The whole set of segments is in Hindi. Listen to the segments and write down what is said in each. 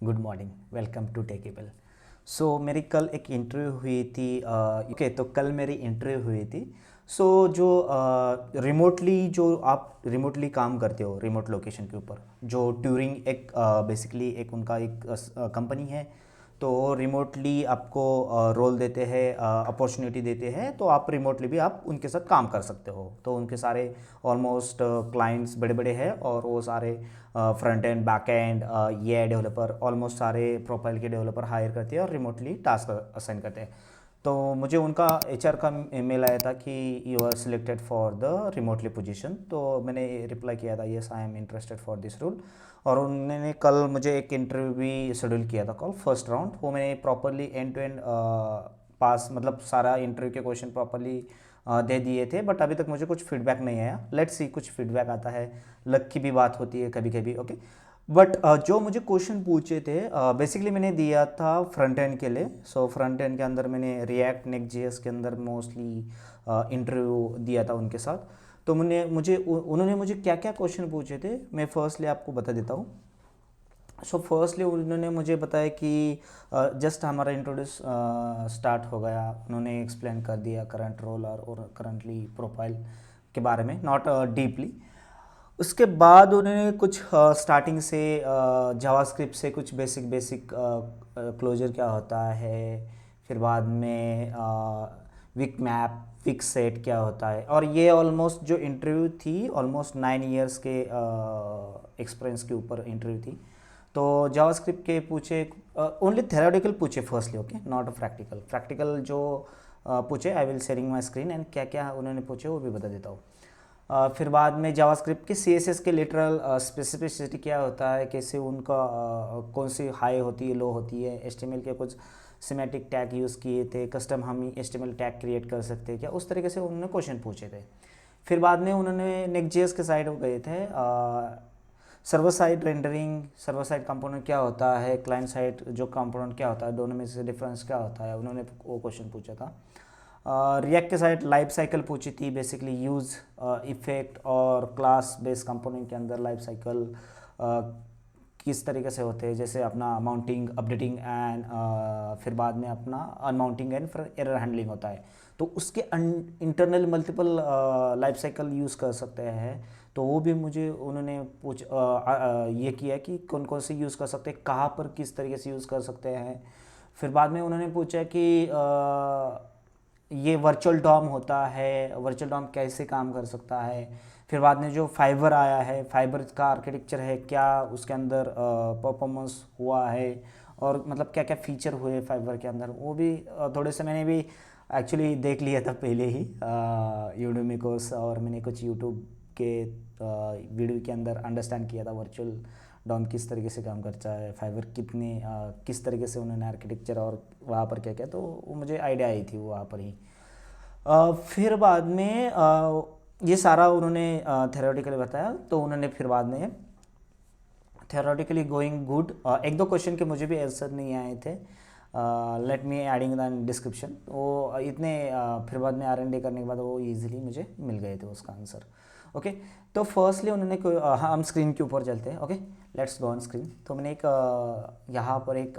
Good morning, welcome to Techable. मेरी कल एक इंटरव्यू हुई थी। ओके, तो कल मेरी इंटरव्यू हुई थी। जो रिमोटली जो आप रिमोटली काम करते हो रिमोट लोकेशन के ऊपर, जो ट्यूरिंग एक बेसिकली एक उनका एक कंपनी है। तो रिमोटली आपको रोल देते हैं, अपॉर्चुनिटी देते हैं, तो आप रिमोटली भी आप उनके साथ काम कर सकते हो। तो उनके सारे ऑलमोस्ट क्लाइंट्स बड़े बड़े हैं, और वो सारे फ्रंट एंड बैक एंड ये डेवलपर ऑलमोस्ट सारे प्रोफाइल के डेवलपर हायर करते हैं और रिमोटली टास्क असाइन करते हैं। तो मुझे उनका एचआर का मेल आया था कि you are selected for the remotely position. तो मैंने रिप्लाई किया था, yes I am interested for this role. और उन्होंने कल मुझे एक इंटरव्यू भी शेड्यूल किया था, कॉल फर्स्ट राउंड। वो मैंने प्रॉपरली एंड टू एंड पास, मतलब सारा इंटरव्यू के क्वेश्चन प्रॉपरली दे दिए थे, बट अभी तक मुझे कुछ फीडबैक नहीं आया। लेट्स सी, कुछ फीडबैक आता है। लक की भी बात होती है कभी कभी, ओके। बट जो मुझे क्वेश्चन पूछे थे, बेसिकली मैंने दिया था फ्रंट एंड के लिए। फ्रंट एंड के अंदर मैंने रिएक्ट नेक्स्ट जेएस के अंदर मोस्टली इंटरव्यू दिया था उनके साथ। तो उन्होंने मुझे क्या क्या क्वेश्चन पूछे थे, मैं फर्स्टली आपको बता देता हूँ। फर्स्टली उन्होंने मुझे बताया कि जस्ट हमारा इंट्रोड्यूस स्टार्ट हो गया। उन्होंने एक्सप्लेन कर दिया करंट रोल और करंटली प्रोफाइल के बारे में, नॉट डीपली। उसके बाद उन्होंने कुछ स्टार्टिंग से जावास्क्रिप्ट से कुछ बेसिक बेसिक क्लोजर क्या होता है, फिर बाद में विक मैप, विक सेट क्या होता है। और ये ऑलमोस्ट जो इंटरव्यू थी, ऑलमोस्ट 9 इयर्स के एक्सपीरियंस के ऊपर इंटरव्यू थी। तो जावास्क्रिप्ट के पूछे, ओनली थेरोटिकल पूछे firstly, okay, not practical. Practical जो पूछे, I will sharing my screen and क्या क्या उन्होंने पूछे वो भी बता देता हूँ। फिर बाद में जावास्क्रिप्ट के सीएसएस के लिटरल स्पेसिफिसिटी क्या होता है, कैसे उनका कौन सी हाई होती है, लो होती है। एचटीएमएल के कुछ सिमेटिक टैग यूज़ किए थे, कस्टम हम एचटीएमएल टैग क्रिएट कर सकते हैं क्या, उस तरीके से उन्होंने क्वेश्चन पूछे थे। फिर बाद में उन्होंने नेक्स्ट.जेएस के साइड हो गए थे। Server side rendering, server side component क्या होता है, क्लाइंट साइड जो कंपोनेंट क्या होता है, दोनों में से डिफरेंस क्या होता है, उन्होंने वो क्वेश्चन पूछा था। रिएक्ट के साइड लाइफ साइकिल पूछी थी, बेसिकली यूज़, इफेक्ट और क्लास बेस्ड कंपोनेंट के अंदर लाइफ साइकिल किस तरीके से होते हैं, जैसे अपना माउंटिंग, अपडेटिंग एंड फिर बाद में अपना अनमाउंटिंग एंड फिर एरर हैंडलिंग होता है। तो उसके internal multiple life cycle use कर सकते हैं। तो वो भी मुझे उन्होंने ये किया कि कौन कौन से यूज़ कर सकते हैं, कहाँ पर किस तरीके से यूज़ कर सकते हैं। फिर बाद में उन्होंने पूछा कि ये वर्चुअल डॉम होता है, वर्चुअल डॉम कैसे काम कर सकता है। फिर बाद में जो फाइबर आया है, फाइबर का आर्किटेक्चर है क्या, उसके अंदर परफॉर्मेंस हुआ है, और मतलब क्या क्या फीचर हुए फाइबर के अंदर, वो भी थोड़े से मैंने भी एक्चुअली देख लिया था पहले ही यूट्यूब कोर्स, और मैंने कुछ यूट्यूब के वीडियो के अंदर अंडरस्टैंड किया था वर्चुअल डॉम किस तरीके से काम करता है, फाइबर किस तरीके से उन्होंने आर्किटेक्चर और वहाँ पर क्या क्या, तो वो मुझे आइडिया आई थी वहाँ पर ही। फिर बाद में ये सारा उन्होंने थेरोटिकली बताया। तो उन्होंने फिर बाद में थेरोटिकली गोइंग गुड, एक दो क्वेश्चन के मुझे भी आंसर नहीं आए थे। Late me adding the description, वो इतने फिर बाद में R&D करने के बाद वो इजीली मुझे मिल गए थे उसका आंसर, ओके। तो फर्स्टली उन्होंने हम स्क्रीन के ऊपर चलते हैं, okay, let's go on screen. तो मैंने एक यहाँ पर एक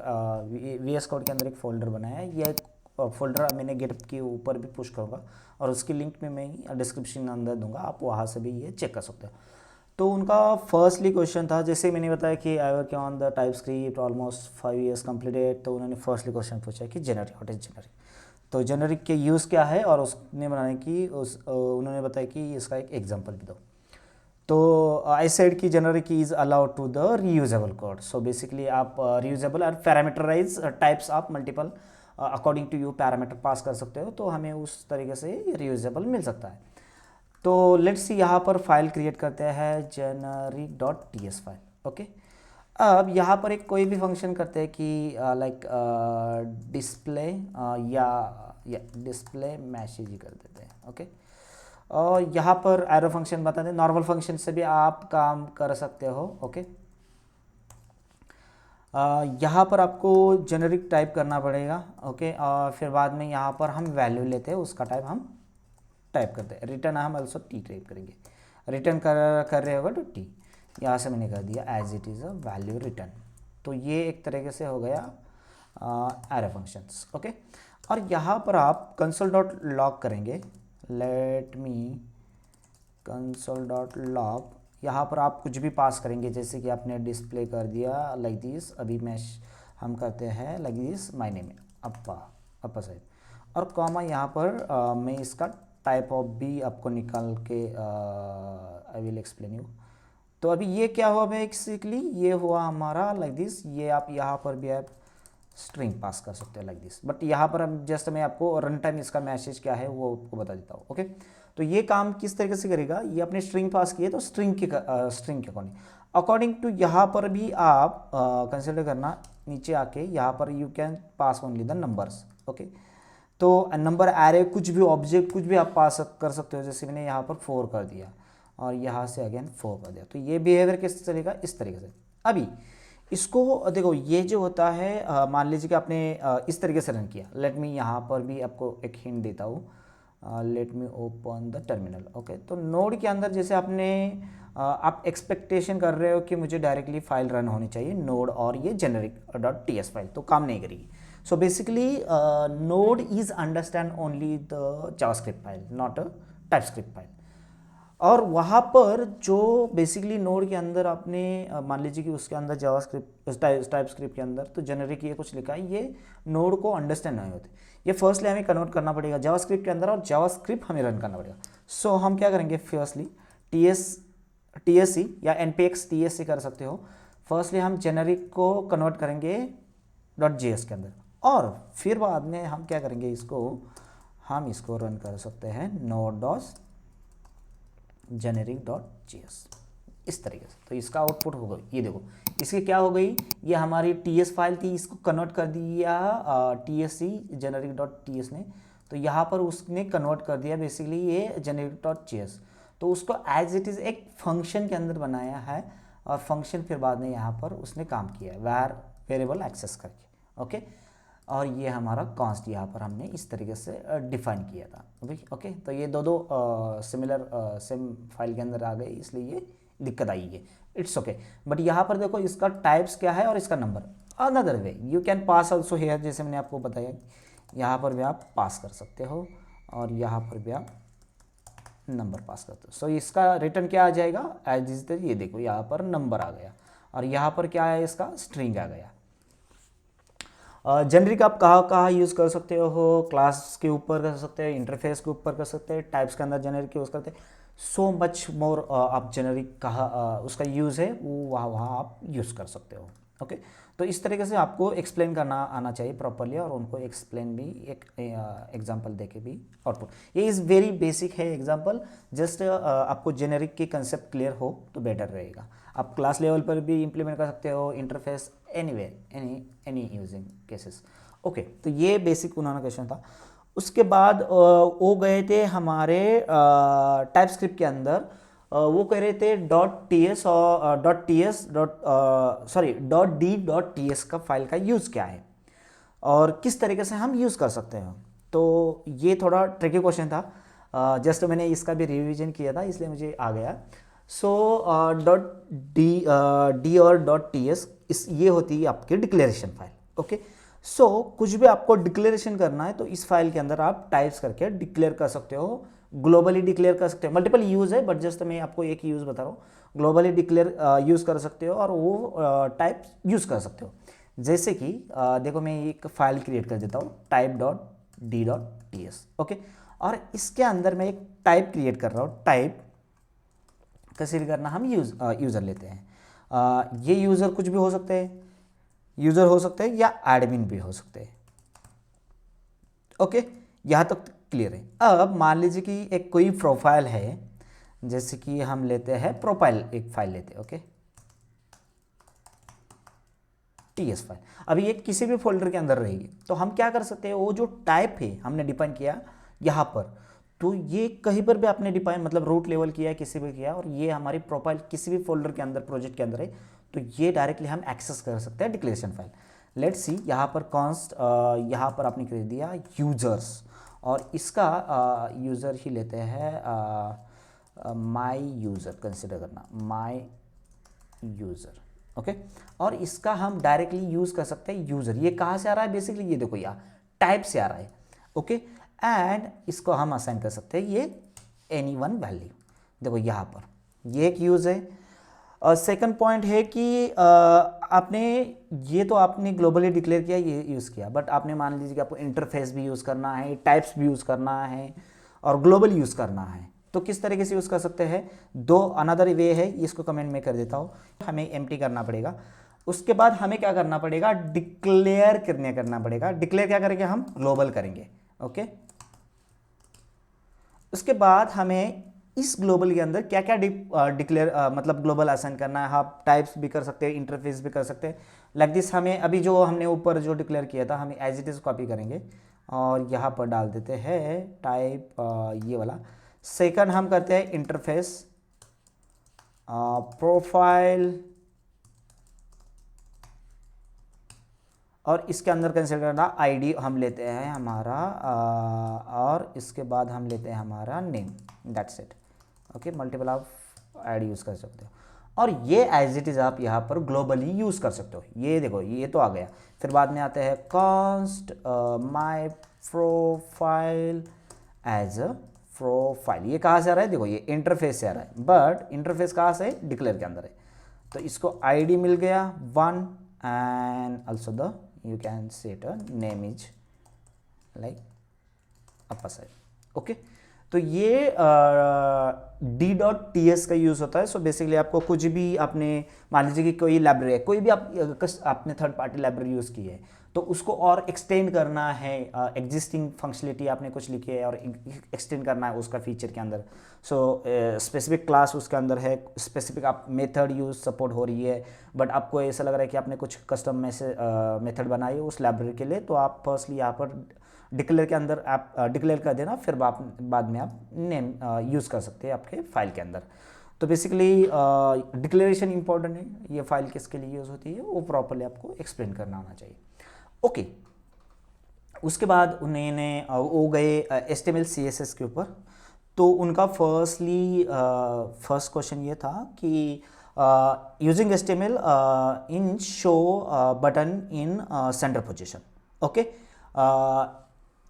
VS कोड के अंदर एक फ़ोल्डर बनाया है। ये फोल्डर मैंने गिटहब के ऊपर भी पुश करूँगा, और उसकी लिंक में मैं डिस्क्रिप्शन अंदर दूंगा, आप वहाँ से भी ये चेक कर सकते हो। तो उनका फर्स्टली क्वेश्चन था, जैसे मैंने बताया कि I work on the type script almost 5 years completed. तो उन्होंने फर्स्टली क्वेश्चन पूछा कि जेनरिक, व्हाट इज़ जेनरिक। तो जेनरिक के यूज़ क्या है, और उसने बनाने की उन्होंने बताया कि इसका एक एग्जांपल भी दो। तो आई सेड कि generic is allowed to the reusable code. So basically आप रीयूजेबल और पैरामीटराइज टाइप्स आप multiple according to you parameter pass कर सकते हो, तो हमें उस तरीके से रीयूजेबल मिल सकता है। तो लेट्स सी, यहाँ पर फाइल क्रिएट करते हैं generic.ts फाइल, ओके। अब यहाँ पर एक कोई भी फंक्शन करते हैं कि लाइक डिस्प्ले या डिस्प्ले मैसेज ही कर देते हैं, ओके। और यहाँ पर एरो फंक्शन बताते हैं, नॉर्मल फंक्शन से भी आप काम कर सकते हो, ओके। यहाँ पर आपको जेनरिक टाइप करना पड़ेगा, ओके। और फिर बाद में यहाँ पर हम वैल्यू लेते हैं, उसका टाइप हम टाइप करते हैं। रिटर्न हम ऑल्सो टी टाइप करेंगे, रिटर्न कर रहे होगा तो टी। यहाँ से मैंने कर दिया as it is a value return, तो ये एक तरीके से हो गया एरे फंक्शंस। ओके, और यहाँ पर आप कंसोल डॉट लॉग करेंगे, let me console dot log, यहाँ पर आप कुछ भी पास करेंगे, जैसे कि आपने डिस्प्ले कर दिया लाइक दिस, अभी हम करते हैं लाइक दिस माय नेम अप्पा साहिब, और कॉमा यहाँ पर मैं इसका टाइप ऑफ भी आपको निकाल के आई विल एक्सप्लेन यू। तो अभी ये क्या हुआ बेसिकली, ये हुआ हमारा लाइक दिस, ये आप यहाँ पर भी आप स्ट्रिंग पास कर सकते हैं लाइक दिस, बट यहाँ पर हम जस्ट मैं आपको रन टाइम इसका मैसेज क्या है वो आपको बता देता हूँ। ओके, तो ये काम किस तरीके से करेगा, ये अपने स्ट्रिंग पास किए तो स्ट्रिंग के अकॉर्डिंग टू यहाँ पर भी आप कंसिडर करना, नीचे आके यहाँ पर you can pass only the numbers. Okay, तो नंबर एरे कुछ भी ऑब्जेक्ट कुछ भी आप पास कर सकते हो, जैसे मैंने यहाँ पर 4 कर दिया और यहाँ से अगेन 4 कर दिया, तो ये बिहेवियर किस चलेगा, इस तरीके से। अभी इसको देखो, ये जो होता है मान लीजिए कि आपने इस तरीके से रन किया, लेट मी यहाँ पर भी आपको एक हिंट देता हूँ, let me open the terminal. Okay, तो नोड के अंदर जैसे आपने आप एक्सपेक्टेशन कर रहे हो कि मुझे डायरेक्टली फाइल रन होनी चाहिए नोड और ये generic.ts फाइल, तो काम नहीं करेगी। So basically node is understand only the JavaScript file, not a TypeScript file. और वहाँ पर जो बेसिकली नोड के अंदर आपने मान लीजिए कि उसके अंदर जावास्क्रिप्ट टाइपस्क्रिप्ट के अंदर तो जेनरिक ये कुछ लिखा है, ये नोड को अंडरस्टैंड नहीं होते, ये फर्स्टली हमें कन्वर्ट करना पड़ेगा जावास्क्रिप्ट के अंदर और जावास्क्रिप्ट हमें रन करना पड़ेगा। सो हम क्या करेंगे, फर्स्टली TSC या npx TSC कर सकते हो। फर्स्टली हम जेनरिक को कन्वर्ट करेंगे .js के अंदर, और फिर बाद में हम क्या करेंगे, हम इसको रन कर सकते हैं node.generic.js इस तरीके से। तो इसका आउटपुट होगा, ये देखो इसकी क्या हो गई, ये हमारी TS फाइल थी, इसको कन्वर्ट कर दिया TSC generic.ts ने, तो यहाँ पर उसने कन्वर्ट कर दिया बेसिकली ये generic.js, तो उसको एज इट इज़ एक फंक्शन के अंदर बनाया है, और फंक्शन फिर बाद में यहाँ पर उसने काम किया है वेरिएबल एक्सेस करके। ओके, और ये हमारा कॉन्स्ट यहाँ पर हमने इस तरीके से डिफाइन किया था। ओके, तो ये दो सिमिलर सेम फाइल के अंदर आ गए, इसलिए ये दिक्कत आई है, इट्स ओके। बट यहाँ पर देखो इसका टाइप्स क्या है और इसका number. Another way you can pass also here, जैसे मैंने आपको बताया यहाँ पर भी आप पास कर सकते हो और यहाँ पर भी आप नंबर पास करते हो। सो इसका रिटर्न क्या आ जाएगा, एज इज ये देखो यहाँ पर नंबर आ गया और यहाँ पर क्या है, इसका स्ट्रिंग आ गया। जेनरिक आप कहाँ यूज़ कर सकते हो, क्लास के ऊपर कर सकते हैं, इंटरफेस के ऊपर कर सकते हैं, टाइप्स के अंदर जेनरिक यूज़ करते हैं, सो मच मोर आप जेनरिक कहाँ उसका यूज़ है वो वहाँ आप यूज़ कर सकते हो। ओके, तो इस तरीके से आपको एक्सप्लेन करना आना चाहिए प्रॉपरली, और उनको एक्सप्लेन भी एक एग्जांपल देके भी आउटपुट। ये इज़ वेरी बेसिक है एग्जांपल, जस्ट आपको जेनरिक की कंसेप्ट क्लियर हो तो बेटर रहेगा। आप क्लास लेवल पर भी इम्प्लीमेंट कर सकते हो, interface anywhere any using cases. Okay, तो ये बेसिक उन्होंने क्वेश्चन था। उसके बाद वो गए थे हमारे टाइपस्क्रिप्ट के अंदर, वो कह रहे थे .ts और .d.ts का फाइल का यूज़ क्या है और किस तरीके से हम यूज़ कर सकते हैं। तो ये थोड़ा ट्रिकी क्वेश्चन था, जस्ट मैंने इसका भी रिवीजन किया था इसलिए मुझे आ गया। सो .d और .ts ये होती है आपकी डिक्लेरेशन फाइल। ओके, सो कुछ भी आपको डिक्लेरेशन करना है तो इस फाइल के अंदर आप टाइप्स करके डिक्लेयर कर सकते हो, ग्लोबली डिक्लेयर कर सकते हो। मल्टीपल यूज़ है बट जस्ट मैं आपको एक यूज़ बता रहा हूँ। ग्लोबली डिक्लेयर यूज़ कर सकते हो और वो टाइप यूज़ कर सकते हो। जैसे कि देखो मैं एक फाइल क्रिएट कर देता हूँ type.d.ts। ओके, और इसके अंदर मैं एक टाइप क्रिएट कर रहा हूँ, टाइप कैसे करना, हम यूज़र लेते हैं। ये यूज़र कुछ भी हो सकते हैं, यूज़र हो सकते हैं या एडमिन भी हो सकते हैं। ओके, यहाँ तक क्लियर है। अब मान लीजिए कि एक कोई प्रोफाइल है, जैसे कि हम लेते हैं प्रोफाइल, एक फाइल लेते हैं। ओके, टीएस फाइल, अभी ये किसी भी फोल्डर के अंदर रहेगी, तो हम क्या कर सकते हैं, वो जो टाइप है हमने डिफाइन किया यहाँ पर, तो ये कहीं पर भी आपने डिफाइन मतलब रूट लेवल किया, किसी भी किया, और ये हमारी प्रोफाइल किसी भी फोल्डर के अंदर प्रोजेक्ट के अंदर है, तो ये डायरेक्टली हम एक्सेस कर सकते हैं डिक्लेरेशन फाइल। लेट्स सी, यहाँ पर कॉन्स्ट, यहाँ पर आपने कर दिया यूजर्स, और इसका यूज़र ही लेते हैं माई यूज़र, कंसिडर करना माई यूज़र। ओके। और इसका हम डायरेक्टली यूज़ कर सकते हैं यूज़र, ये कहाँ से आ रहा है बेसिकली, ये देखो यहाँ टाइप से आ रहा है, ओके। एंड इसको हम असाइन कर सकते हैं ये एनी वन वैल्यू, देखो यहाँ पर ये एक यूज़ है। और सेकंड पॉइंट है कि आपने ये तो आपने ग्लोबली डिक्लेयर किया, ये यूज़ किया, बट आपने मान लीजिए कि आपको इंटरफेस भी यूज़ करना है, टाइप्स भी यूज़ करना है और ग्लोबल यूज़ करना है, तो किस तरीके से यूज़ कर सकते हैं, दो अनदर वे है, इसको कमेंट में कर देता हूँ। हमें एम्प्टी करना पड़ेगा, उसके बाद हमें क्या करना पड़ेगा, डिक्लेयर करना पड़ेगा। डिक्लेयर क्या करेंगे, हम ग्लोबल करेंगे, ओके। उसके बाद हमें इस ग्लोबल के अंदर क्या क्या डिक्लेयर मतलब ग्लोबल असाइन करना है, आप टाइप्स भी कर सकते हैं, इंटरफेस भी कर सकते हैं, लाइक दिस। हमें अभी जो हमने ऊपर जो डिक्लेयर किया था, हमें एज इट इज़ कॉपी करेंगे और यहाँ पर डाल देते हैं टाइप ये वाला। सेकंड हम करते हैं इंटरफेस प्रोफाइल, और इसके अंदर कंसिडर करना आईडी हम लेते हैं हमारा और इसके बाद हम लेते हैं हमारा name, that's it, okay. Multiple आप आईडी यूज़ कर सकते हो और ये एज इट इज़ आप यहाँ पर ग्लोबली यूज़ कर सकते हो। ये देखो ये तो आ गया। फिर बाद में आते हैं const my profile as a profile, ये कहाँ से आ रहा है, देखो ये इंटरफेस से आ रहा है, बट इंटरफेस कहाँ से, डिक्लेयर के अंदर है। तो इसको आईडी मिल गया 1 and also the you can set a name is like upper side, okay। तो ये d.ts का यूज़ होता है। सो बेसिकली आपको कुछ भी आपने मान लीजिए कि कोई लाइब्रेरी है, कोई भी आपने थर्ड पार्टी लाइब्रेरी यूज़ की है, तो उसको और एक्सटेंड करना है, एग्जिस्टिंग फंक्शनलिटी आपने कुछ लिखी है और एक्सटेंड करना है उसका फीचर के अंदर। सो स्पेसिफिक क्लास उसके अंदर है, स्पेसिफिक आप मेथड यूज सपोर्ट हो रही है, बट आपको ऐसा लग रहा है कि आपने कुछ कस्टम मेथड बनाई है उस लाइब्रेरी के लिए, तो आप फर्स्टली यहाँ पर डिक्लेयर के अंदर आप डिक्लेयर कर देना, फिर बाद में आप नेम यूज़ कर सकते हैं आपके फाइल के अंदर। तो बेसिकली डिक्लेरेशन इंपॉर्टेंट है, ये फाइल किसके लिए यूज़ होती है वो प्रॉपरली आपको एक्सप्लेन करना आना चाहिए, ओके। उसके बाद उन्होंने वो गए HTML CSS के ऊपर। तो उनका फर्स्ट क्वेश्चन ये था कि यूजिंग HTML इन शो बटन इन सेंटर पोजीशन, ओके।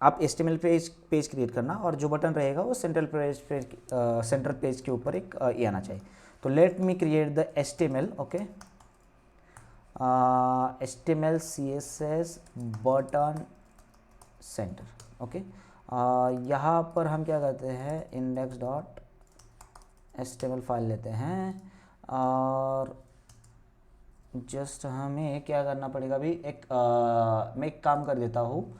आप HTML पेज क्रिएट करना और जो बटन रहेगा वो सेंटर पेज के ऊपर एक ये आना चाहिए। तो late me create the HTML, okay, HTML CSS button centre, okay. यहाँ पर हम क्या करते हैं, index.html फाइल लेते हैं और जस्ट हमें क्या करना पड़ेगा अभी, मैं एक काम कर देता हूँ,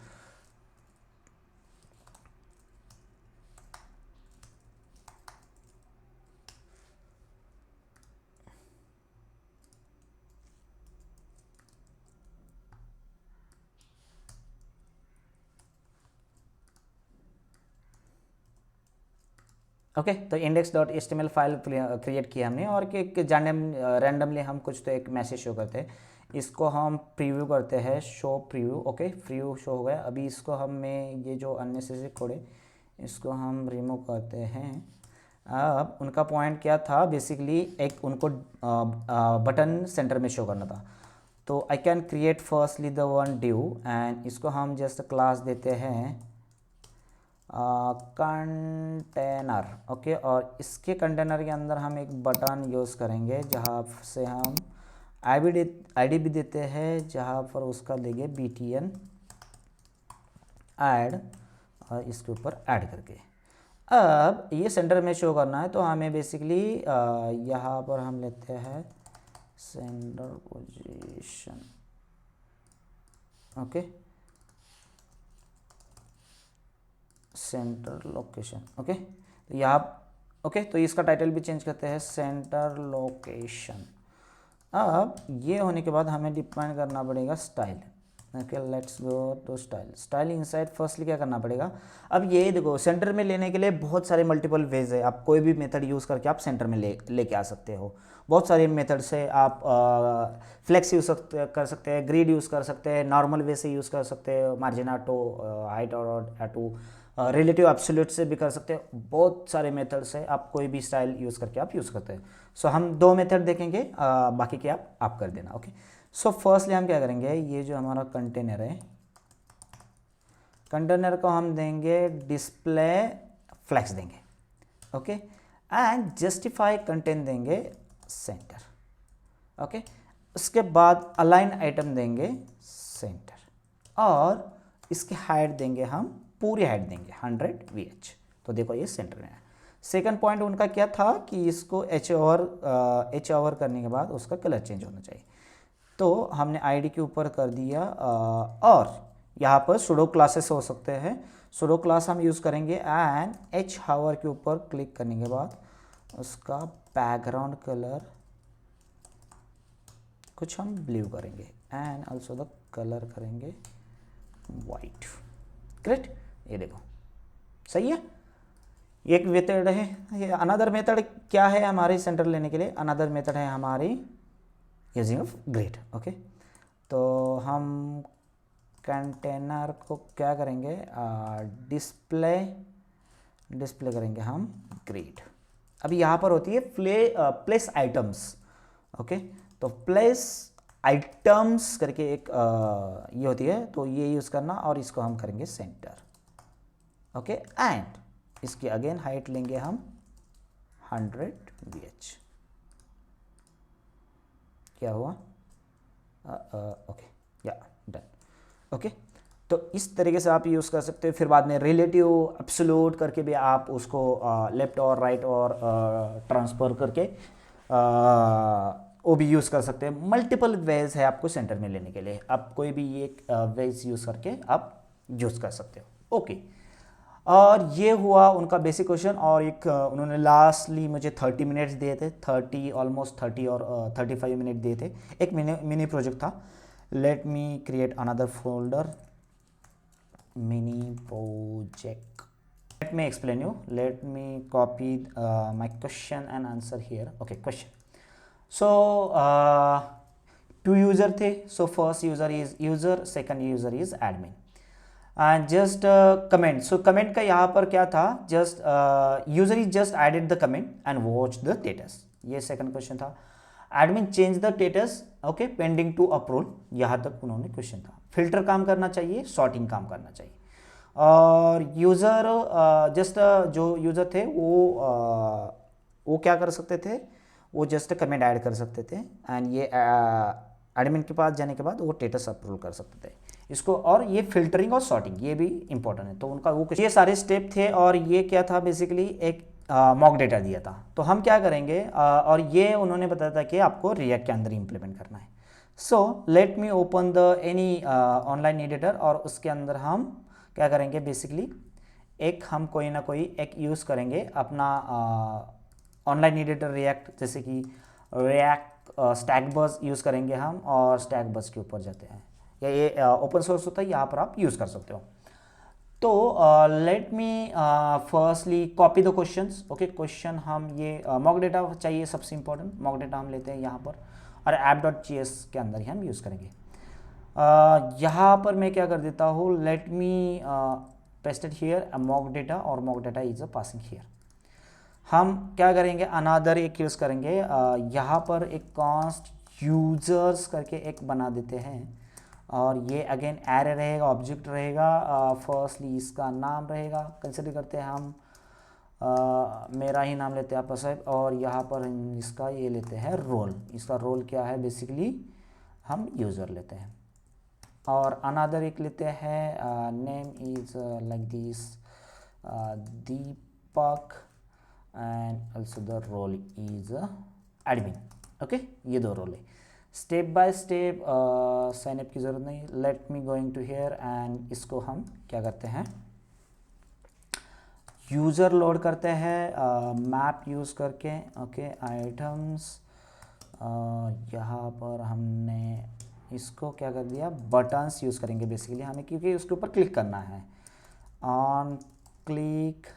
ओके। तो index.html फाइल क्रिएट किया हमने और रैंडमली हम कुछ तो एक मैसेज शो करते हैं, इसको हम प्रीव्यू करते हैं, show preview, okay. Preview show हो गया। अभी इसको हमें ये जो अननेसेसरी कोड है इसको हम रिमूव करते हैं। अब उनका पॉइंट क्या था, बेसिकली एक उनको बटन सेंटर में शो करना था। तो I can create firstly the one due and इसको हम जस्ट क्लास देते हैं कंटेनर, ओके। और इसके कंटेनर के अंदर हम एक बटन यूज़ करेंगे जहाँ से हम आईडी भी देते हैं, जहाँ पर उसका देंगे btn ऐड और इसके ऊपर ऐड करके। अब ये सेंटर में शो करना है तो हमें बेसिकली यहाँ पर हम लेते हैं centre position, okay, centre location, okay. तो यहाँ ओके, तो इसका टाइटल भी चेंज करते हैं सेंटर लोकेशन। अब ये होने के बाद हमें डिफाइन करना पड़ेगा style, okay. Let's go to style inside. Firstly क्या करना पड़ेगा, अब ये देखो सेंटर में लेने के लिए बहुत सारे मल्टीपल वेज है, आप कोई भी मेथड यूज़ करके आप सेंटर में लेके आ सकते हो। बहुत सारे मेथड से आप फ्लेक्स यूज़ कर सकते हैं, ग्रिड यूज़ कर सकते हैं, नॉर्मल वे से यूज़ कर सकते हैं, मार्जिन ऑटो, हाइट और ऑटो, रिलेटिव एब्सोल्यूट से भी कर सकते हैं, बहुत सारे मेथड्स है, आप कोई भी स्टाइल यूज़ करके आप यूज़ करते हैं। सो हम 2 मेथड देखेंगे, बाकी के आप कर देना। ओके, सो फर्स्टली हम क्या करेंगे, ये जो हमारा कंटेनर है, कंटेनर को हम देंगे डिस्प्ले फ्लैक्स देंगे। ओके, एंड जस्टिफाई कंटेंट देंगे सेंटर। ओके, उसके बाद अलाइन आइटम देंगे सेंटर, और इसकी हाइट देंगे हम, पूरी हाइट देंगे 100 VH। तो देखो ये सेंटर में है। सेकंड पॉइंट उनका क्या था कि इसको एच ओवर करने के बाद उसका कलर चेंज होना चाहिए, तो हमने आईडी के ऊपर कर दिया। और यहाँ पर सुडो क्लासेस हो सकते हैं, सुडो क्लास हम यूज़ करेंगे, एंड एच हावर के ऊपर क्लिक करने के बाद उसका बैकग्राउंड कलर कुछ हम ब्लू करेंगे, एंड ऑल्सो द कलर करेंगे वाइट। ग्रेट, ये देखो सही है। एक मेथड है, ये अनदर मेथड क्या है हमारे सेंटर लेने के लिए, अनदर मेथड है हमारी यूजिंग ऑफ ग्रिड। ओके, तो हम कंटेनर को क्या करेंगे, डिस्प्ले करेंगे हम ग्रिड। अभी यहाँ पर होती है प्लेस आइटम्स। ओके, तो प्लेस आइटम्स करके एक ये होती है, तो ये यूज़ करना, और इसको हम करेंगे सेंटर। ओके, एंड इसकी अगेन हाइट लेंगे हम 100 VH। क्या हुआ, ओके, या डन। ओके, तो इस तरीके से आप यूज़ कर सकते हो। फिर बाद में रिलेटिव एब्सोल्यूट करके भी आप उसको लेफ्ट और राइट और ट्रांसफ़र करके वो भी यूज़ कर सकते हैं। मल्टीपल वेज है आपको सेंटर में लेने के लिए, आप कोई भी एक वेज यूज़ करके आप यूज़ कर सकते हो। ओके, और ये हुआ उनका बेसिक क्वेश्चन। और एक उन्होंने लास्टली मुझे 30 मिनट्स दिए थे, 30 ऑलमोस्ट 30 और 35 मिनट दिए थे। एक मिनी प्रोजेक्ट था। Let me create another folder, mini project. Let me explain you, let me copy my question and answer here. Okay, question. So 2 user थे, so first user is user, second user is admin. Just comment, so comment का यहाँ पर क्या था, just user is just added the comment and watch the status, ये सेकंड क्वेश्चन था। Admin change the status, okay, pending to approval, यहाँ तक उन्होंने क्वेश्चन था। फिल्टर काम करना चाहिए, सॉर्टिंग काम करना चाहिए। और यूज़र जस्ट जो यूज़र थे वो क्या कर सकते थे, वो जस्ट कमेंट ऐड कर सकते थे, एंड ये एडमिन के पास जाने के बाद वो स्टेटस अप्रूव कर सकते थे इसको। और ये फिल्टरिंग और सॉर्टिंग ये भी इंपॉर्टेंट है, तो उनका वो ये सारे स्टेप थे। और ये क्या था, बेसिकली एक मॉक डेटा दिया था। तो हम क्या करेंगे, और ये उन्होंने बताया था कि आपको रिएक्ट के अंदर इंप्लीमेंट करना है। So let me open the any online editor, और उसके अंदर हम क्या करेंगे, बेसिकली एक हम कोई ना कोई एक यूज़ करेंगे अपना ऑनलाइन एडिटर रिएक्ट, जैसे कि रिएक्ट स्टैक बस यूज़ करेंगे हम, और स्टैक बस के ऊपर जाते हैं, या ये ओपन सोर्स होता है, यहाँ पर आप यूज़ कर सकते हो। तो let me firstly copy the questions. Okay, question हम ये मॉक डेटा चाहिए, सबसे इंपॉर्टेंट मॉक डेटा हम लेते हैं यहाँ पर, और app.js के अंदर ही हम यूज़ करेंगे। यहाँ पर मैं क्या कर देता हूँ, let me pasted here mock data, और mock data is a passing here. हम क्या करेंगे, अनादर एक यूज़ करेंगे, यहाँ पर एक कॉन्स्ट यूजर्स करके एक बना देते हैं, और ये अगेन एरे रहेगा, ऑब्जेक्ट रहेगा। फर्स्टली इसका नाम रहेगा, कंसिडर करते हैं हम मेरा ही नाम लेते हैं आप साहब, और यहाँ पर इसका ये लेते हैं रोल। इसका रोल क्या है, बेसिकली हम यूज़र लेते हैं। और अनादर एक लेते हैं, name is like this Deepak, and also the role is admin. Okay, ये 2 रोल है। Step by step sign up की ज़रूरत नहीं। Let me going to here, and इसको हम क्या करते हैं, यूज़र लोड करते हैं मैप यूज़ करके। ओके, आइटम्स, यहाँ पर हमने इसको क्या कर दिया, बटन्स यूज़ करेंगे बेसिकली हमें, क्योंकि उसके ऊपर क्लिक करना है। ऑन क्लिक,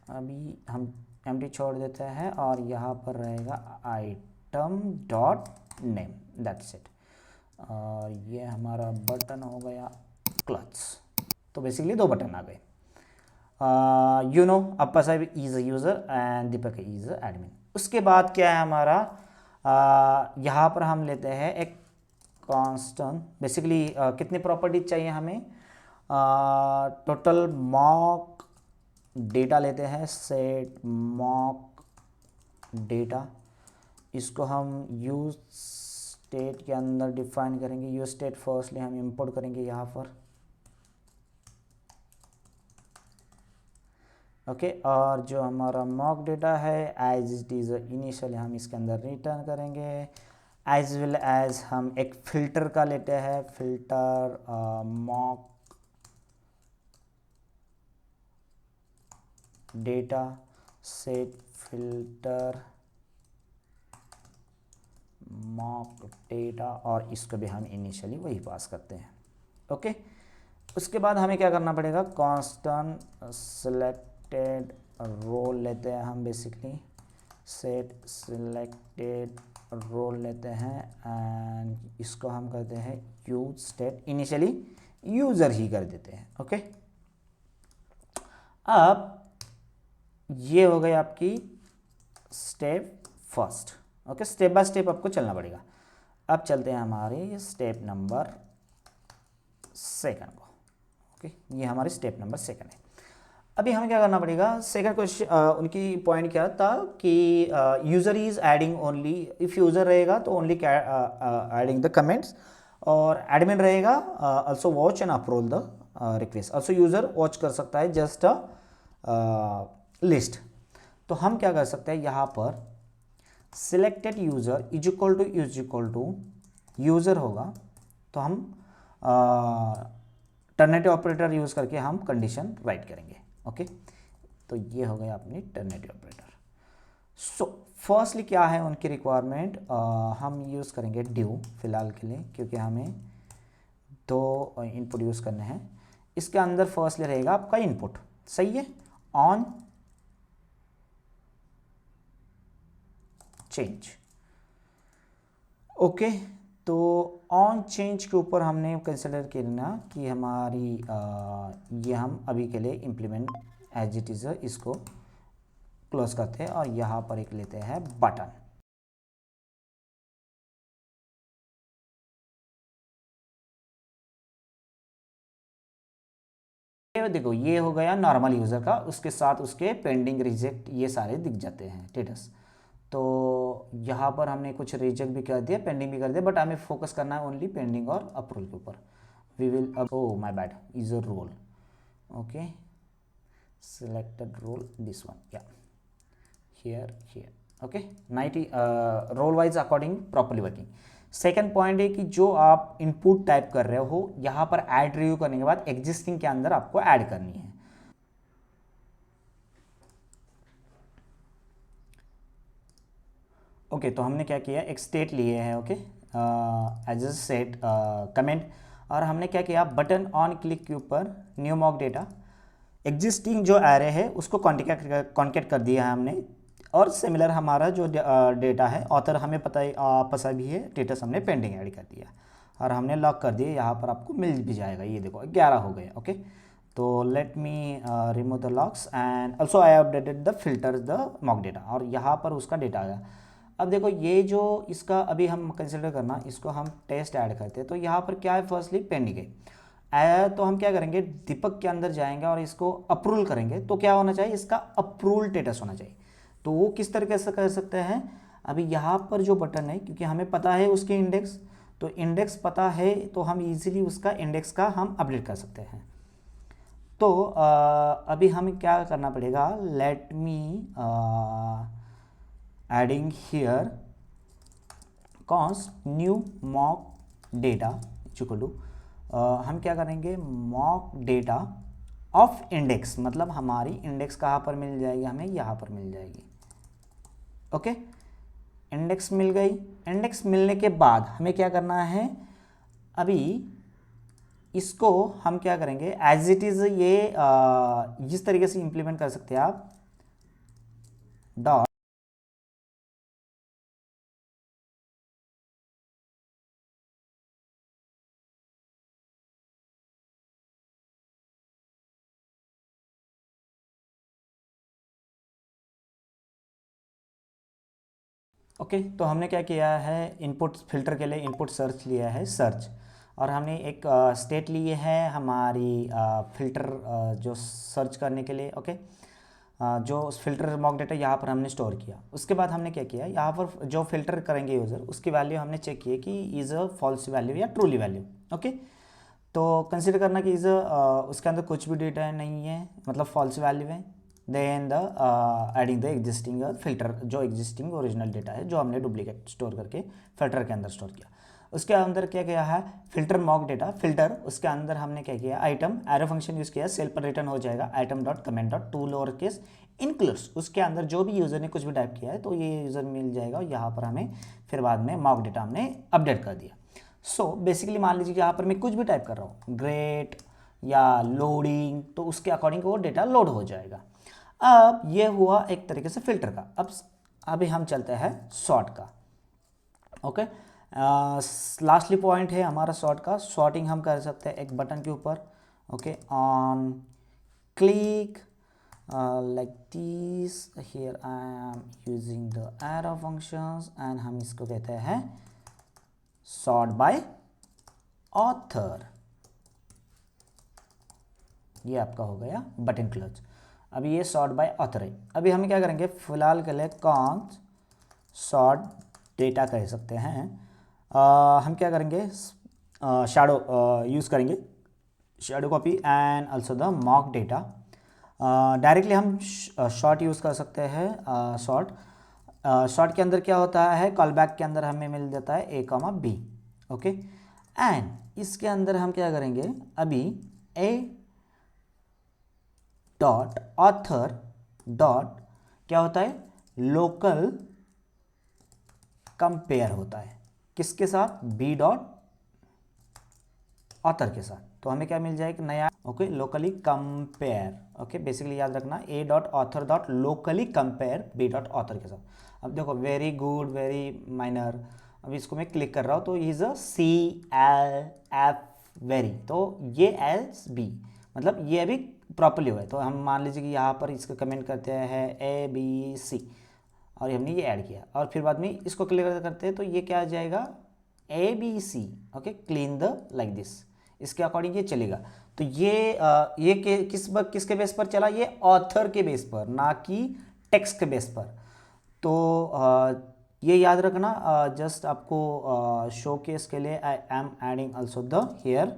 अभी हम एम्प्टी छोड़ देते हैं, और यहाँ पर रहेगा item dot name, that's it. और ये हमारा बटन हो गया क्लच। तो बेसिकली 2 बटन आ गए। अप्पा साहब is a user and Deepak is a admin. उसके बाद क्या है हमारा, यहाँ पर हम लेते हैं एक कांस्टेंट, बेसिकली कितनी प्रॉपर्टीज चाहिए हमें, टोटल मॉक डेटा लेते हैं, सेट मॉक डेटा, इसको हम यूज स्टेट के अंदर डिफाइन करेंगे। यूज स्टेट फर्स्टली हम इंपोर्ट करेंगे यहाँ पर, ओके। और जो हमारा मॉक डेटा है एज इट इज़ इनिशियली हम इसके अंदर रिटर्न करेंगे, एज वेल एज हम एक फिल्टर का लेते हैं, filter mock data set filter mock data, और इसको भी हम इनिशियली वही पास करते हैं, ओके। उसके बाद हमें क्या करना पड़ेगा, कांस्टेंट सिलेक्टेड रोल लेते हैं हम, बेसिकली सेट सिलेक्टेड रोल लेते हैं एंड इसको हम करते हैं यूज स्टेट, इनिशियली यूज़र ही कर देते हैं, ओके। अब ये हो गई आपकी step first, okay. Step by step आपको चलना पड़ेगा। अब चलते हैं हमारे स्टेप नंबर सेकंड को, ओके। ये हमारे स्टेप नंबर सेकंड है। अभी हमें क्या करना पड़ेगा, सेकंड क्वेश्चन उनकी पॉइंट क्या था कि user is adding only, if user रहेगा तो ओनली एडिंग द कमेंट्स, और एडमिन रहेगा also watch and approve the request, also user watch कर सकता है जस्ट अ लिस्ट। तो हम क्या कर सकते हैं, यहाँ पर selected user is equal to user होगा, तो हम टर्नेटिव ऑपरेटर यूज़ करके हम कंडीशन राइट करेंगे, ओके। तो ये हो गया अपनी टर्नेटिव ऑपरेटर। सो फर्स्टली क्या है उनकी रिक्वायरमेंट, हम यूज़ करेंगे ड्यू फिलहाल के लिए, क्योंकि हमें 2 इनपुट यूज़ करने हैं। इसके अंदर फर्स्टली रहेगा आपका इनपुट, सही है, ऑन चेंज, ओके। तो ऑन चेंज के ऊपर हमने कंसिडर करना कि हमारी ये हम अभी के लिए इम्प्लीमेंट एज इट इज़, इसको क्लोज करते हैं और यहाँ पर एक लेते हैं बटन। ये देखो ये हो गया नॉर्मल यूज़र का, उसके साथ उसके पेंडिंग रिजेक्ट ये सारे दिख जाते हैं स्टेटस। तो यहाँ पर हमने कुछ रिजेक्ट भी कर दिया, पेंडिंग भी कर दिया, बट हमें फोकस करना है ओनली पेंडिंग और अप्रूवल के ऊपर। We will, oh my bad, is a role, okay, selected role this one, yeah, here, okay, 90 role wise according properly working। Second point है कि जो आप इनपुट टाइप कर रहे हो यहाँ पर ऐड रिव्यू करने के बाद एग्जिस्टिंग के अंदर आपको ऐड करनी है, ओके। तो हमने क्या किया, एक स्टेट लिए है, okay, as a set comment, और हमने क्या किया, बटन ऑन क्लिक के ऊपर न्यू मॉक डेटा, एग्जिस्टिंग जो एरे है उसको कॉन्केट कर दिया है हमने, और सिमिलर हमारा जो डेटा है ऑथर हमें पता भी है, स्टेटस हमने पेंडिंग ऐड कर दिया और हमने लॉक कर दिया। यहाँ पर आपको मिल भी जाएगा, ये देखो 11 हो गए, ओके। तो let me remove the locks and also I updated the filter the mock data, और यहाँ पर उसका डेटा आ गया। अब देखो ये जो इसका अभी हम कंसिडर करना, इसको हम टेस्ट ऐड करते हैं, तो यहाँ पर क्या है, फर्स्टली पेंडिंग है, तो हम क्या करेंगे, दीपक के अंदर जाएंगे और इसको अप्रूवल करेंगे, तो क्या होना चाहिए, इसका अप्रूवल स्टेटस होना चाहिए। तो वो किस तरीके से कर सकते हैं, अभी यहाँ पर जो बटन है, क्योंकि हमें पता है उसके इंडेक्स, तो इंडेक्स पता है तो हम इजीली उसका इंडेक्स का हम अपडेट कर सकते हैं। तो अभी हमें क्या करना पड़ेगा, let me adding here const new mock data equal to, हम क्या करेंगे, मॉक डेटा ऑफ इंडेक्स, मतलब हमारी इंडेक्स कहाँ पर मिल जाएगी, हमें यहाँ पर मिल जाएगी, ओके। इंडेक्स मिल गई, इंडेक्स मिलने के बाद हमें क्या करना है, अभी इसको हम क्या करेंगे, एज इट इज़ ये जिस तरीके से इंप्लीमेंट कर सकते हैं आप, डॉट ओके तो हमने क्या किया है, इनपुट फिल्टर के लिए इनपुट सर्च लिया है सर्च, और हमने एक स्टेट ली है हमारी फिल्टर जो सर्च करने के लिए। ओके जो फिल्टर मॉक डेटा यहाँ पर हमने स्टोर किया। उसके बाद हमने क्या किया, यहाँ पर जो फिल्टर करेंगे यूज़र उसकी वैल्यू हमने चेक की है कि इज़ अ फॉल्स वैल्यू या ट्रूली वैल्यू। ओके तो कंसिडर करना कि इज़ उसके अंदर कुछ भी डेटा नहीं है, मतलब फॉल्स वैल्यू है, then the adding the existing filter, जो एग्जिस्टिंग ओरिजिनल डेटा है जो हमने डुप्लीकेट स्टोर करके फिल्टर के अंदर स्टोर किया। उसके अंदर क्या किया है, फिल्टर मॉक डेटा फिल्टर, उसके अंदर हमने क्या किया, आइटम एरो फंक्शन यूज़ किया, सेल पर रिटर्न हो जाएगा item dot comment dot to lower case includes. उसके अंदर जो भी यूज़र ने कुछ भी टाइप किया है तो ये यूज़र मिल जाएगा, और यहाँ पर हमें फिर बाद में मॉक डेटा हमने अपडेट कर दिया। सो बेसिकली मान लीजिए कि यहाँ पर मैं कुछ भी टाइप कर रहा हूँ, ग्रेट या लोडिंग, तो उसके अकॉर्डिंग वो डेटा लोड हो जाएगा। अब ये हुआ एक तरीके से फिल्टर का। अब अभी हम चलते हैं सॉर्ट का। ओके लास्टली पॉइंट है हमारा सॉर्ट का। सॉर्टिंग हम कर सकते हैं एक बटन के ऊपर। Okay on click like this, here I am using the arrow functions and हम इसको कहते हैं सॉर्ट बाय ऑथर। ये आपका हो गया बटन क्लोज। अभी ये सॉर्ट बाय ऑथर है। अभी हम क्या करेंगे, फिलहाल के लिए कॉन्स सॉर्ट डेटा कह सकते हैं। हम क्या करेंगे, शैडो यूज़ करेंगे, shadow copy and also the mock data. Directly हम शॉर्ट यूज़ कर सकते हैं। शॉर्ट के अंदर क्या होता है, कॉल बैक के अंदर हमें मिल जाता है ए कॉमा बी। ओके एंड इसके अंदर हम क्या करेंगे, अभी ए डॉट ऑथर डॉट क्या होता है, लोकल कंपेयर होता है, किसके साथ, बी डॉट ऑथर के साथ। तो हमें क्या मिल जाएगा, नया okay locally compare. Okay basically याद रखना, A dot author dot locally compare B dot author के साथ। अब देखो वेरी गुड वेरी माइनर, अब इसको मैं क्लिक कर रहा हूँ तो is a C L F very, तो ये एल्स बी, मतलब ये अभी प्रॉपरली हुआ है। तो हम मान लीजिए कि यहाँ पर इसका कमेंट करते हैं ए बी सी, और हमने ये ऐड किया, और फिर बाद में इसको क्लिक करते हैं तो ये क्या आ जाएगा, A B C. Okay clean the like this, इसके अकॉर्डिंग ये चलेगा। तो ये किसके बेस पर चला, ये ऑथर के बेस पर, ना कि टेक्स्ट के बेस पर। तो ये याद रखना, जस्ट आपको शो केस के लिए I am adding also the here,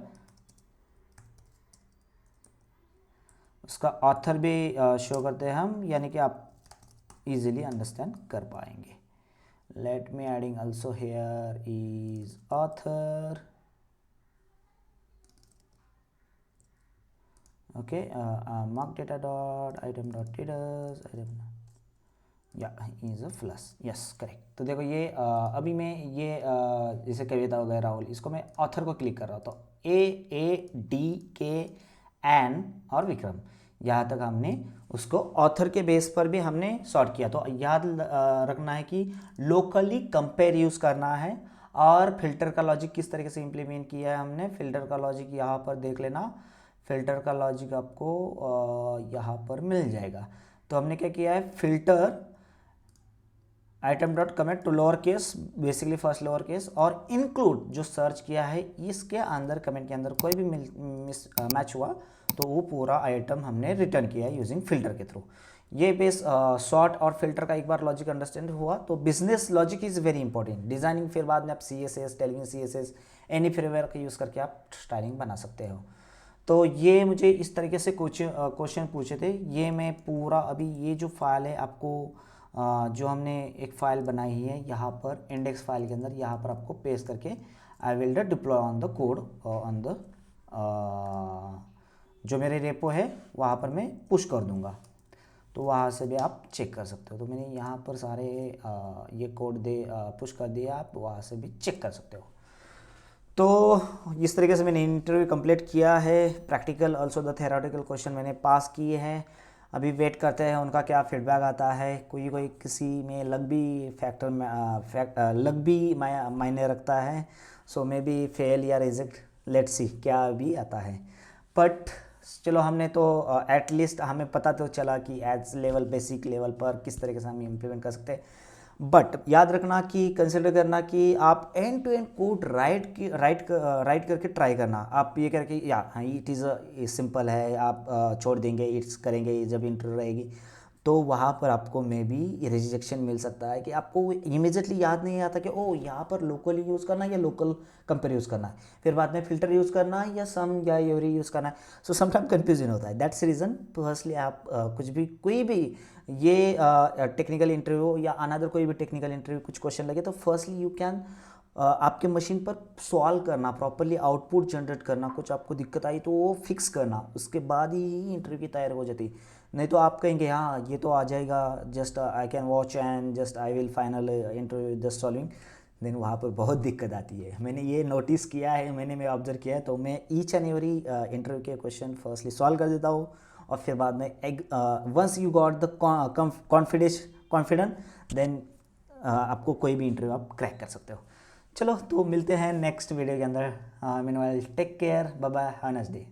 उसका ऑथर भी शो करते हैं हम, यानी कि आप इजीली अंडरस्टैंड कर पाएंगे। Late me adding also here is author. Okay mark data dot item dot details item या is a plus, yes correct. तो देखो ये अभी मैं ये जैसे कविता हो गया राहुल, इसको मैं ऑथर को क्लिक कर रहा हूँ तो AADKN और विक्रम, यहाँ तक हमने उसको ऑथर के बेस पर भी हमने सॉर्ट किया। तो याद रखना है कि लोकली कंपेयर यूज़ करना है। और फिल्टर का लॉजिक किस तरीके से इम्प्लीमेंट किया है हमने, फिल्टर का लॉजिक यहाँ पर देख लेना, फिल्टर का लॉजिक आपको यहाँ पर मिल जाएगा। तो हमने क्या किया है, filter item dot comment to lower case, basically first lower case, और इंक्लूड जो सर्च किया है इसके अंदर कमेंट के अंदर कोई भी मैच हुआ तो वो पूरा आइटम हमने रिटर्न किया है यूजिंग फिल्टर के थ्रू। ये बेस सॉर्ट और फिल्टर का एक बार लॉजिक अंडरस्टैंड हुआ। तो business logic is very important. Designing फिर बाद में आप CSS telling CSS any framework का यूज़ करके आप स्टाइलिंग बना सकते हो। तो ये मुझे इस तरीके से कुछ क्वेश्चन पूछे थे। ये मैं पूरा अभी ये जो फाइल है आपको जो हमने एक फ़ाइल बनाई है यहाँ पर इंडेक्स फाइल के अंदर, यहाँ पर आपको पेस्ट करके I will deploy on the code on the जो मेरे रेपो है वहाँ पर मैं पुश कर दूँगा। तो वहाँ से भी आप चेक कर सकते हो। तो मैंने यहाँ पर सारे ये कोड पुश कर दिया, आप वहाँ से भी चेक कर सकते हो। तो इस तरीके से मैंने इंटरव्यू कंप्लीट किया है। Practical also the theoretical question मैंने पास किए हैं। अभी वेट करते हैं उनका क्या फीडबैक आता है। कोई किसी में लग भी लग भी मायने रखता है। सो मे बी फेल या रिजेक्ट, लेट्स सी क्या भी आता है। बट चलो हमने तो एटलीस्ट हमें पता तो चला कि एज लेवल बेसिक लेवल पर किस तरीके से हम इम्प्लीमेंट कर सकते हैं। बट याद रखना कि कंसिडर करना कि आप end to end code write करके ट्राई करना। आप ये करके या हाँ इट इज़ सिंपल है, आप छोड़ देंगे, इट्स करेंगे जब इंटरव्यू रहेगी, तो वहाँ पर आपको मे बी रिजेक्शन मिल सकता है कि आपको इमीजिएटली याद नहीं आता कि ओ यहाँ पर लोकल यूज़ करना है या लोकल कंपेयर यूज़ करना है, फिर बाद में फ़िल्टर यूज़ करना है या सम या एवरी यूज़ करना है। सो समटाइम कन्फ्यूजन होता है। दैट्स रीज़न फर्स्टली आप कुछ भी कोई भी ये टेक्निकल इंटरव्यू या अनदर कोई भी टेक्निकल इंटरव्यू कुछ क्वेश्चन लगे तो फर्स्टली यू कैन आपके मशीन पर सॉल्व करना, प्रॉपरली आउटपुट जनरेट करना, कुछ आपको दिक्कत आई तो वो फिक्स करना, उसके बाद ही इंटरव्यू की तैयारी हो जाती। नहीं तो आप कहेंगे हाँ ये तो आ जाएगा, just I can watch and just I will final interview just solving, then वहाँ पर बहुत दिक्कत आती है। मैंने ये नोटिस किया है, मैं ऑब्जर्व किया है, तो मैं ईच एंड एवरी इंटरव्यू के क्वेश्चन फर्स्टली सॉल्व कर देता हूँ और फिर बाद में once you got the confident then आपको कोई भी इंटरव्यू आप क्रैक कर सकते हो। चलो तो मिलते हैं नेक्स्ट वीडियो के अंदर। Meanwhile take care, bye bye, have a nice day.